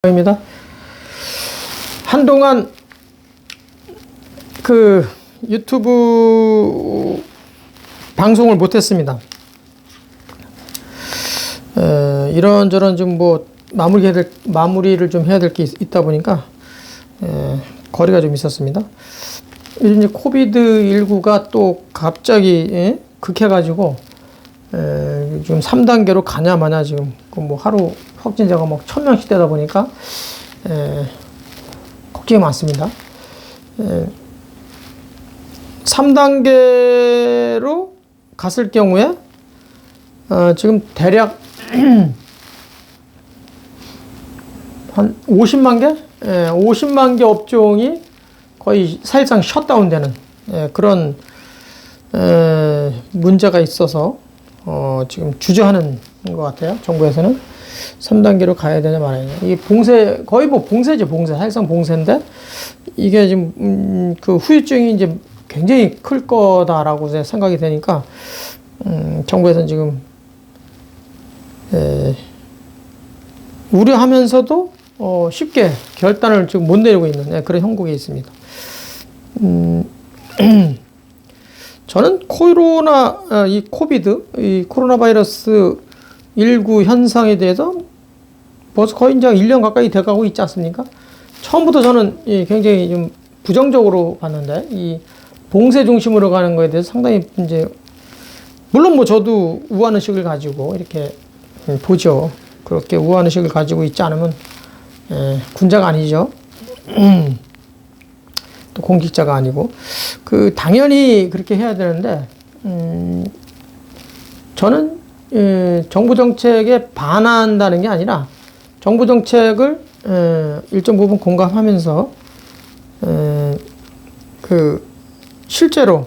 입니다. 한동안 그 유튜브 방송을 못했습니다. 이런저런 좀 뭐 마무리를 좀 해야 될 게 있다 보니까 거리가 좀 있었습니다. 이제 코비드19가 또 갑자기 극해가지고 지금 3단계로 가냐 마냐 지금 뭐 하루 확진자가 막 1000명씩 되다 보니까 걱정이 많습니다. 3단계로 갔을 경우에 지금 대략 한 50만 개? 50만 개 업종이 거의 사실상 셧다운되는 그런 문제가 있어서 지금 주저하는 것 같아요. 정부에서는 3단계로 가야 되냐 말아야 되냐. 이게 봉쇄, 거의 뭐 봉쇄죠, 봉쇄. 사실상 봉쇄인데, 이게 지금, 그 후유증이 이제 굉장히 클 거다라고 생각이 되니까, 정부에서는 지금, 우려하면서도, 쉽게 결단을 지금 못 내리고 있는 그런 형국에 있습니다. 저는 이 코로나 바이러스 19 현상에 대해서 벌써 거의 이제 1년 가까이 돼가고 있지 않습니까? 처음부터 저는 굉장히 좀 부정적으로 봤는데, 이 봉쇄 중심으로 가는 거에 대해서 상당히 이제, 물론 뭐 저도 우환의식을 가지고 이렇게 보죠. 그렇게 우환의식을 가지고 있지 않으면, 군자가 아니죠. 또 공직자가 아니고. 당연히 그렇게 해야 되는데, 저는 정부 정책에 반한다는 게 아니라 정부 정책을 일정 부분 공감하면서 실제로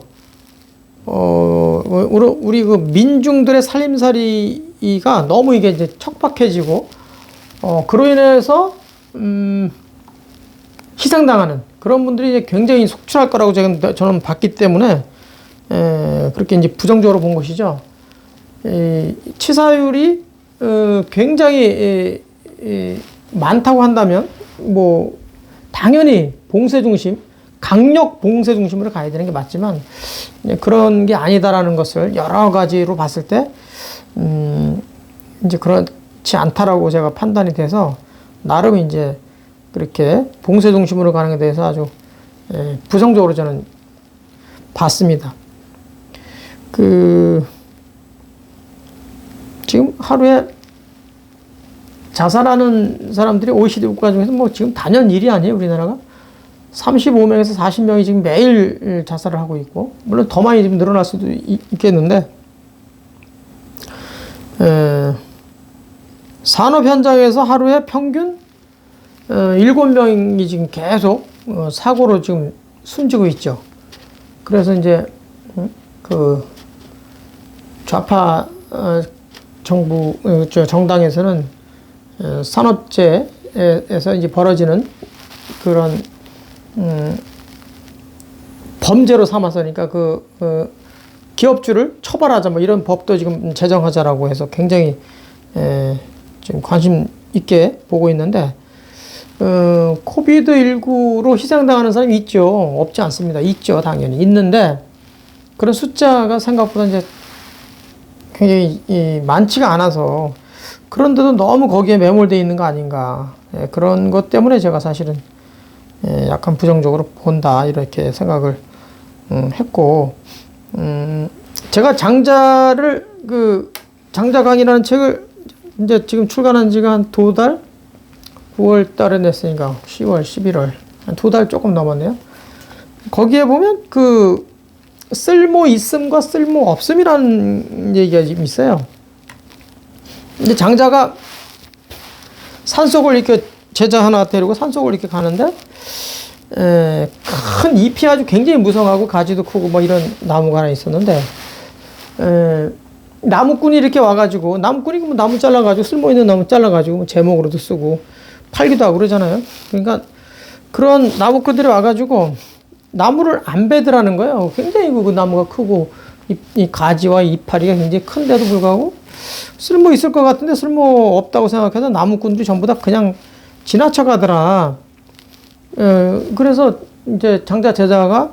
우리 그 민중들의 살림살이가 너무 이게 이제 척박해지고 그로 인해서 희생당하는 그런 분들이 이제 굉장히 속출할 거라고 저는 봤기 때문에 그렇게 이제 부정적으로 본 것이죠. 치사율이 굉장히 많다고 한다면 뭐 당연히 봉쇄 중심, 강력 봉쇄 중심으로 가야 되는 게 맞지만 그런 게 아니다라는 것을 여러 가지로 봤을 때 이제 그렇지 않다라고 제가 판단이 돼서 나름 이제 그렇게 봉쇄 중심으로 가는 데 대해서 아주 부정적으로 저는 봤습니다. 지금 하루에 자살하는 사람들이 OECD 국가 중에서 뭐 지금 단연 1위 아니에요, 우리나라가? 35명에서 40명이 지금 매일 자살을 하고 있고, 물론 더 많이 지금 늘어날 수도 있겠는데, 산업 현장에서 하루에 평균 7명이 지금 계속 사고로 지금 숨지고 있죠. 그래서 이제 좌파 정당에서는 산업재해에서 이제 벌어지는 그런 범죄로 삼아서니까 기업주를 처벌하자 뭐 이런 법도 지금 제정하자라고 해서 굉장히 지금 관심 있게 보고 있는데 코비드19로 희생당하는 사람이 있죠. 없지 않습니다. 있죠. 당연히 있는데 그런 숫자가 생각보다 이제 굉장히 많지가 않아서 그런데도 너무 거기에 매몰되어 있는 거 아닌가. 그런 것 때문에 제가 사실은 약간 부정적으로 본다 이렇게 생각을 했고, 제가 장자 강의라는 책을 이제 지금 출간한 지가 한 2달? 9월 달에 냈으니까 10월, 11월 한 2달 조금 넘었네요. 거기에 보면 쓸모 있음과 쓸모 없음이라는 얘기가 지금 있어요. 근데 장자가 산속을 이렇게 제자 하나 데리고 산속을 이렇게 가는데 큰 잎이 아주 굉장히 무성하고 가지도 크고 뭐 이런 나무가 하나 있었는데 나무꾼이 이렇게 와가지고 나무꾼이 뭐 나무 잘라가지고 쓸모 있는 나무 잘라가지고 뭐 제목으로도 쓰고 팔기도 하고 그러잖아요. 그러니까 그런 나무꾼들이 와가지고 나무를 안 베더라는 거예요. 굉장히 그 나무가 크고 이 가지와 이파리가 굉장히 큰데도 불구하고 쓸모 있을 것 같은데 쓸모 없다고 생각해서 나무꾼들이 전부 다 그냥 지나쳐 가더라. 그래서 이제 장자 제자가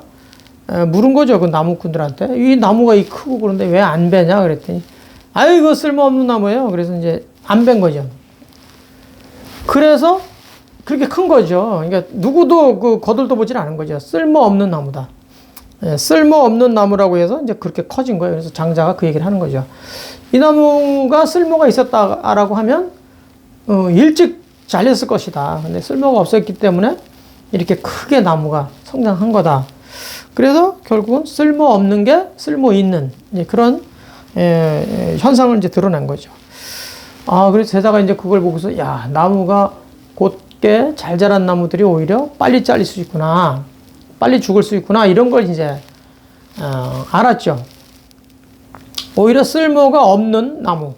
물은 거죠. 그 나무꾼들한테. 이 나무가 이 크고 그런데 왜 안 베냐? 그랬더니, 아유, 이거 쓸모없는 나무예요. 그래서 이제 안 벤 거죠. 그래서 그렇게 큰 거죠. 그러니까 누구도 그 거들떠 보질 않은 거죠. 쓸모없는 나무다. 쓸모없는 나무라고 해서 이제 그렇게 커진 거예요. 그래서 장자가 그 얘기를 하는 거죠. 이 나무가 쓸모가 있었다라고 하면, 일찍 잘렸을 것이다. 근데 쓸모가 없었기 때문에 이렇게 크게 나무가 성장한 거다. 그래서 결국은 쓸모없는 게 쓸모 있는 그런 현상을 이제 드러낸 거죠. 그래서 제자가 이제 그걸 보고서, 야, 나무가 곧게 잘 자란 나무들이 오히려 빨리 잘릴 수 있구나. 빨리 죽을 수 있구나. 이런 걸 이제, 알았죠. 오히려 쓸모가 없는 나무.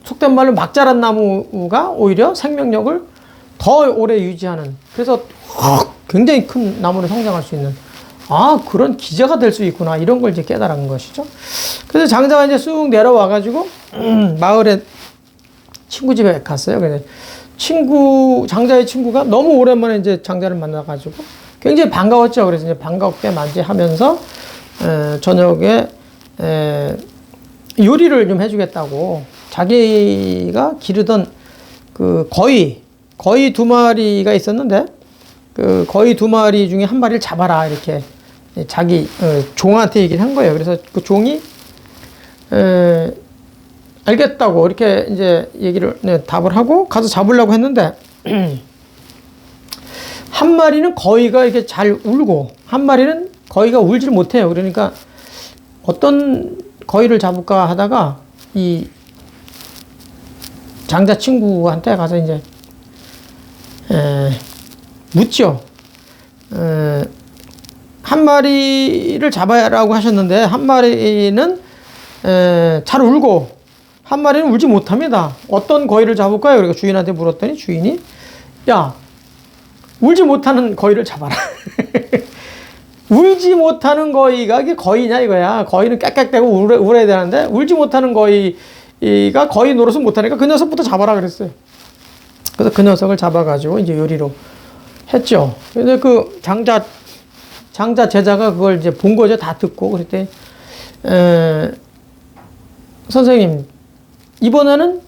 속된 말로 막 자란 나무가 오히려 생명력을 더 오래 유지하는. 그래서 굉장히 큰 나무로 성장할 수 있는. 그런 기제가 될 수 있구나. 이런 걸 이제 깨달은 것이죠. 그래서 장자가 이제 쑥 내려와가지고, 마을에 친구 집에 갔어요. 그래서 장자의 친구가 너무 오랜만에 이제 장자를 만나가지고 굉장히 반가웠죠. 그래서 이제 반갑게 맞이하면서, 저녁에, 요리를 좀 해주겠다고 자기가 기르던 그 거의 2마리가 있었는데, 그 거의 2마리 중에 1마리를 잡아라. 이렇게 자기 종한테 얘기를 한 거예요. 그래서 그 종이 알겠다고 이렇게 이제 얘기를 답을 하고 가서 잡으려고 했는데 1마리는 거의가 이렇게 잘 울고 1마리는 거의가 울질 못해요. 그러니까 어떤 거의를 잡을까 하다가 이 장자 친구한테 가서 이제 묻죠. 1마리를 잡아라고 하셨는데 1마리는 잘 울고 1마리는 울지 못합니다. 어떤 거위를 잡을까요? 그러니까 주인한테 물었더니 주인이, 야, 울지 못하는 거위를 잡아라. 울지 못하는 거위가 이게 거위냐 이거야. 거위는 깍깍대고 울어야 되는데 울지 못하는 거위가 거위 노릇을 못하니까 그 녀석부터 잡아라 그랬어요. 그래서 그 녀석을 잡아가지고 이제 요리로 했죠. 근데 그 장자 제자가 그걸 이제 본 거죠. 다 듣고. 그랬더니, 선생님, 이번에는,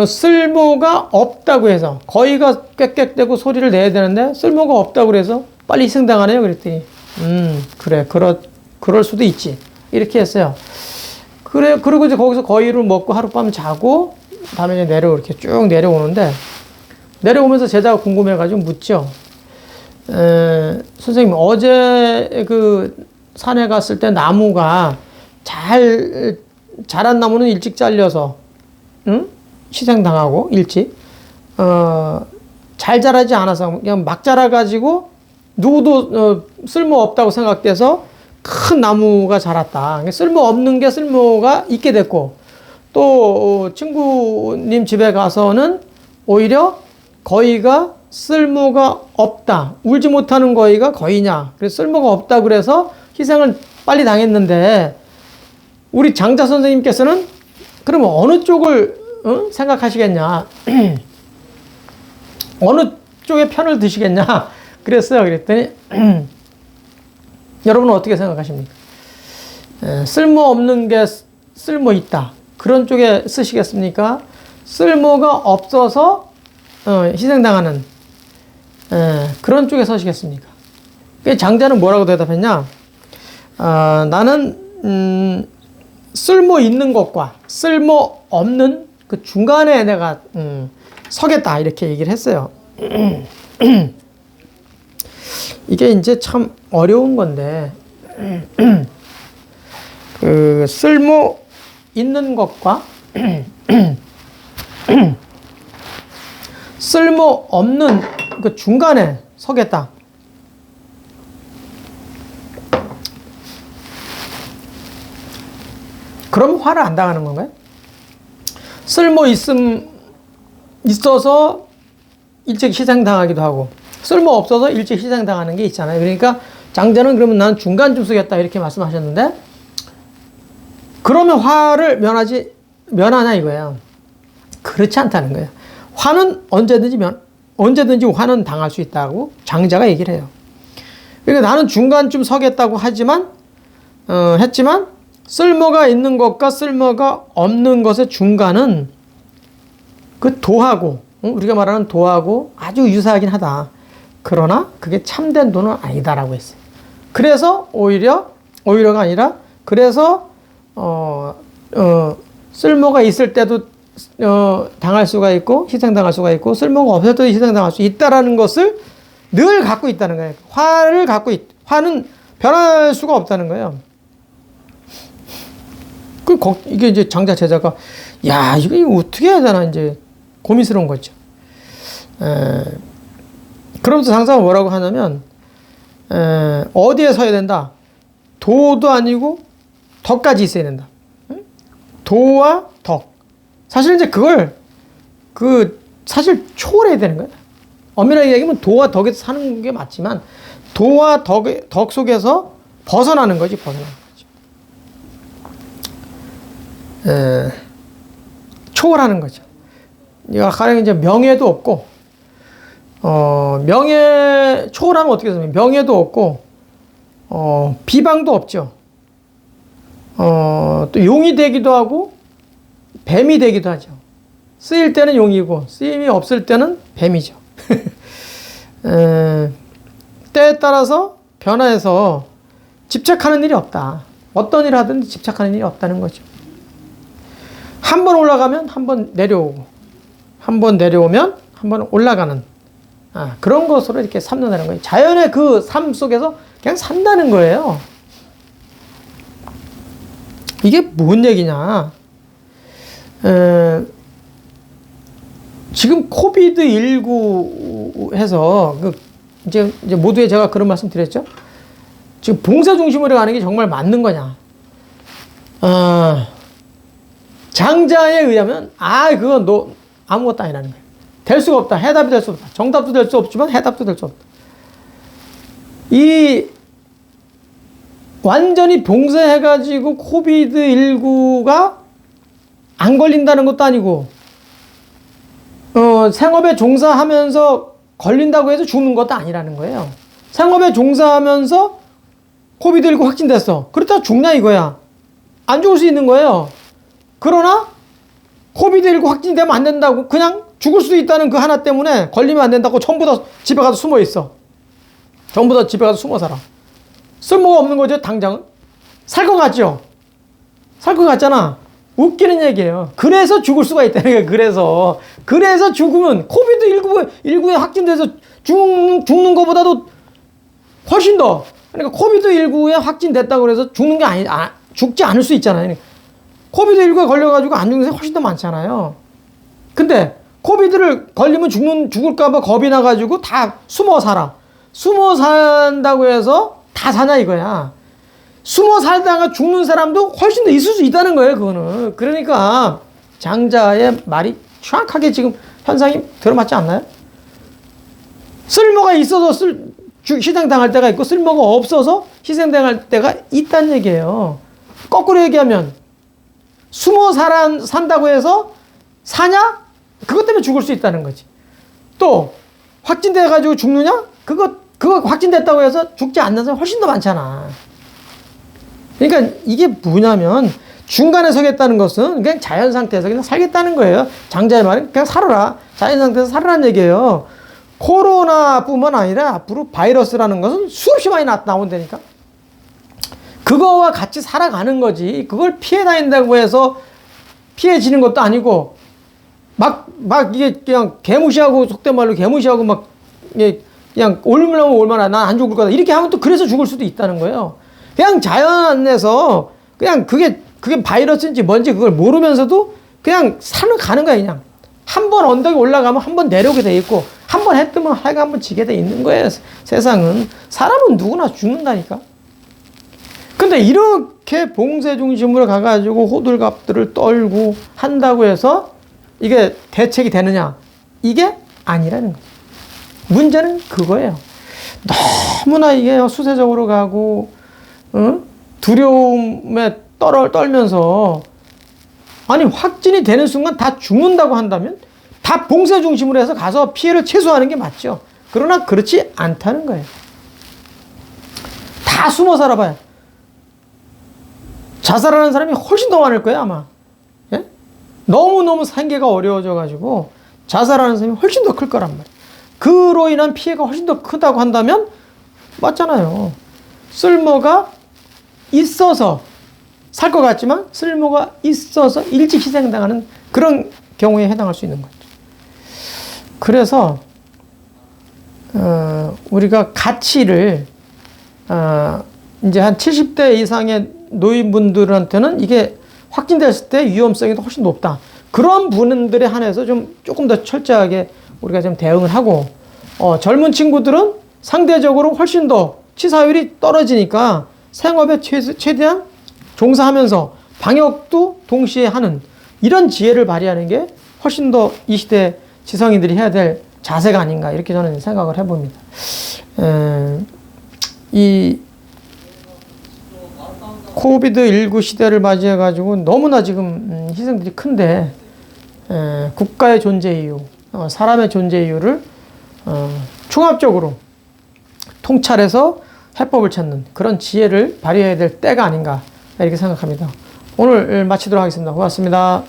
쓸모가 없다고 해서, 거의가 꽥꽥대고 소리를 내야 되는데, 쓸모가 없다고 그래서 빨리 희생당하네요. 그랬더니, 그래, 그럴 수도 있지. 이렇게 했어요. 그래, 그리고 이제 거기서 거의를 먹고 하룻밤 자고, 다음에 이제 이렇게 쭉 내려오는데, 내려오면서 제자가 궁금해가지고 묻죠. 선생님, 어제 그 산에 갔을 때 나무가 자란 나무는 일찍 잘려서, 희생당하고, 일찍. 잘 자라지 않아서, 그냥 막 자라가지고, 누구도, 쓸모없다고 생각돼서 큰 나무가 자랐다. 쓸모없는 게 쓸모가 있게 됐고, 또, 친구님 집에 가서는 오히려 거의가 쓸모가 없다. 울지 못하는 거의가 거의냐. 그래서 쓸모가 없다. 그래서 희생을 빨리 당했는데, 우리 장자 선생님께서는 그러면 어느 쪽을 생각하시겠냐. 어느 쪽의 편을 드시겠냐. 그랬어요. 그랬더니, 여러분은 어떻게 생각하십니까? 쓸모없는 게 쓸모 있다. 그런 쪽에 쓰시겠습니까? 쓸모가 없어서 희생당하는 그런 쪽에 서시겠습니까? 장자는 뭐라고 대답했냐? 나는 쓸모 있는 것과 쓸모 없는 그 중간에 내가 서겠다 이렇게 얘기를 했어요. 이게 이제 참 어려운 건데 그 쓸모 있는 것과 쓸모 없는 그 중간에 서겠다. 그럼 화를 안 당하는 건가요? 쓸모 있어서 일찍 희생당하기도 하고, 쓸모 없어서 일찍 희생당하는 게 있잖아요. 그러니까 장자는 그러면 난 중간쯤 서겠다 이렇게 말씀하셨는데, 그러면 화를 면하냐 이거예요. 그렇지 않다는 거예요. 언제든지 화는 당할 수 있다고 장자가 얘기를 해요. 그러니까 나는 중간쯤 서겠다고 했지만 쓸모가 있는 것과 쓸모가 없는 것의 중간은 그 도하고, 우리가 말하는 도하고 아주 유사하긴 하다. 그러나 그게 참된 도는 아니다라고 했어요. 그래서 오히려가 아니라, 그래서 쓸모가 있을 때도 당할 수가 있고 희생당할 수가 있고, 쓸모가 없을 때도 희생당할 수 있다라는 것을 늘 갖고 있다는 거예요. 화는 변할 수가 없다는 거예요. 이게 이제 장자 제자가, 야, 이거 어떻게 해야 되나, 이제 고민스러운 거죠. 그러면서 장사가 뭐라고 하냐면, 어디에 서야 된다? 도도 아니고 덕까지 있어야 된다. 도와 덕. 사실 이제 사실 초월해야 되는 거예요. 엄밀하게 얘기하면 도와 덕에서 사는 게 맞지만, 도와 덕 속에서 벗어나는 거지, 초월하는 거죠. 가령 이제 명예도 없고, 초월하면 어떻게 되냐면, 명예도 없고, 비방도 없죠. 또 용이 되기도 하고, 뱀이 되기도 하죠. 쓰일 때는 용이고, 쓰임이 없을 때는 뱀이죠. 때에 따라서 변화해서 집착하는 일이 없다. 어떤 일을 하든지 집착하는 일이 없다는 거죠. 한 번 올라가면 한 번 내려오고, 한 번 내려오면 한 번 올라가는, 그런 것으로 이렇게 삼는다는 거예요. 자연의 그 삶 속에서 그냥 산다는 거예요. 이게 뭔 얘기냐? 지금 코비드19 해서 이제 모두에 제가 그런 말씀 드렸죠. 지금 봉사 중심으로 가는 게 정말 맞는 거냐? 장자에 의하면 그건 너 아무것도 아니라는 거예요. 될 수가 없다. 해답이 될 수 없다. 정답도 될 수 없지만 해답도 될 수 없다. 완전히 봉쇄해가지고 코비드19가 안 걸린다는 것도 아니고, 생업에 종사하면서 걸린다고 해서 죽는 것도 아니라는 거예요. 생업에 종사하면서 코비드19 확진됐어. 그렇다고 죽냐 이거야. 안 죽을 수 있는 거예요. 그러나 코비드19 확진되면 안 된다고, 그냥 죽을 수도 있다는 그 하나 때문에 걸리면 안 된다고 전부 다 집에 가서 숨어 있어. 전부 다 집에 가서 숨어 살아. 쓸모가 없는 거죠, 당장은. 살 것 같죠? 살 것 같잖아. 웃기는 얘기예요. 그래서 죽을 수가 있다는 거예요. 그래서 죽으면, 코비드19에 확진돼서 죽는 것보다도 훨씬 더, 그러니까 코비드19에 확진됐다고 해서 죽는 게 죽지 않을 수 있잖아요. 코비드19에 걸려가지고 안 죽는 사람이 훨씬 더 많잖아요. 근데 코비드를 걸리면 죽을까봐 겁이 나가지고 다 숨어 살아. 숨어 산다고 해서 다 사냐 이거야. 숨어 살다가 죽는 사람도 훨씬 더 있을 수 있다는 거예요, 그거는. 그러니까 장자의 말이 정확하게 지금 현상이 들어맞지 않나요? 쓸모가 있어서 희생당할 때가 있고, 쓸모가 없어서 희생당할 때가 있다는 얘기예요. 거꾸로 얘기하면, 숨어 산다고 해서 사냐? 그것 때문에 죽을 수 있다는 거지. 또 확진돼가지고 죽느냐? 그거 확진됐다고 해서 죽지 않는 사람이 훨씬 더 많잖아. 그러니까 이게 뭐냐면, 중간에 서겠다는 것은 그냥 자연 상태에서 그냥 살겠다는 거예요. 장자의 말은 그냥 살아라. 자연 상태에서 살아라는 얘기예요. 코로나뿐만 아니라 앞으로 바이러스라는 것은 수없이 많이 나온다니까. 그거와 같이 살아가는 거지. 그걸 피해 다닌다고 해서 피해지는 것도 아니고, 막 이게 그냥 개무시하고, 속된 말로 개무시하고 막, 그냥 올라오면 얼마나 난 안 죽을 거다. 이렇게 하면 또 그래서 죽을 수도 있다는 거예요. 그냥 자연 안에서 그냥 그게 바이러스인지 뭔지 그걸 모르면서도 그냥 가는 거야, 그냥. 한 번 언덕에 올라가면 한 번 내려오게 돼 있고, 한 번 해 뜨면 해가 한 번 지게 돼 있는 거예요, 세상은. 사람은 누구나 죽는다니까. 근데 이렇게 봉쇄 중심으로 가가지고 호들갑들을 떨고 한다고 해서 이게 대책이 되느냐? 이게 아니라는 거예요. 문제는 그거예요. 너무나 이게 수세적으로 가고, 두려움에 떨면서, 아니, 확진이 되는 순간 다 죽는다고 한다면 다 봉쇄 중심으로 해서 가서 피해를 최소화하는 게 맞죠. 그러나 그렇지 않다는 거예요. 다 숨어 살아봐요. 자살하는 사람이 훨씬 더 많을 거예요, 아마. 예? 너무너무 생계가 어려워져가지고 자살하는 사람이 훨씬 더 클 거란 말이에요. 그로 인한 피해가 훨씬 더 크다고 한다면 맞잖아요. 쓸모가 있어서 살 것 같지만 쓸모가 있어서 일찍 희생당하는 그런 경우에 해당할 수 있는 거죠. 그래서 우리가 가치를 이제 한 70대 이상의 노인분들한테는 이게 확진됐을 때 위험성이 훨씬 높다. 그런 분들에 한해서 조금 더 철저하게 우리가 좀 대응을 하고, 젊은 친구들은 상대적으로 훨씬 더 치사율이 떨어지니까 생업에 최대한 종사하면서 방역도 동시에 하는 이런 지혜를 발휘하는 게 훨씬 더 이 시대 지성인들이 해야 될 자세가 아닌가, 이렇게 저는 생각을 해봅니다. 이 코비드19 시대를 맞이해가지고 너무나 지금 희생들이 큰데, 국가의 존재 이유, 사람의 존재 이유를 종합적으로 통찰해서 해법을 찾는 그런 지혜를 발휘해야 될 때가 아닌가, 이렇게 생각합니다. 오늘 마치도록 하겠습니다. 고맙습니다.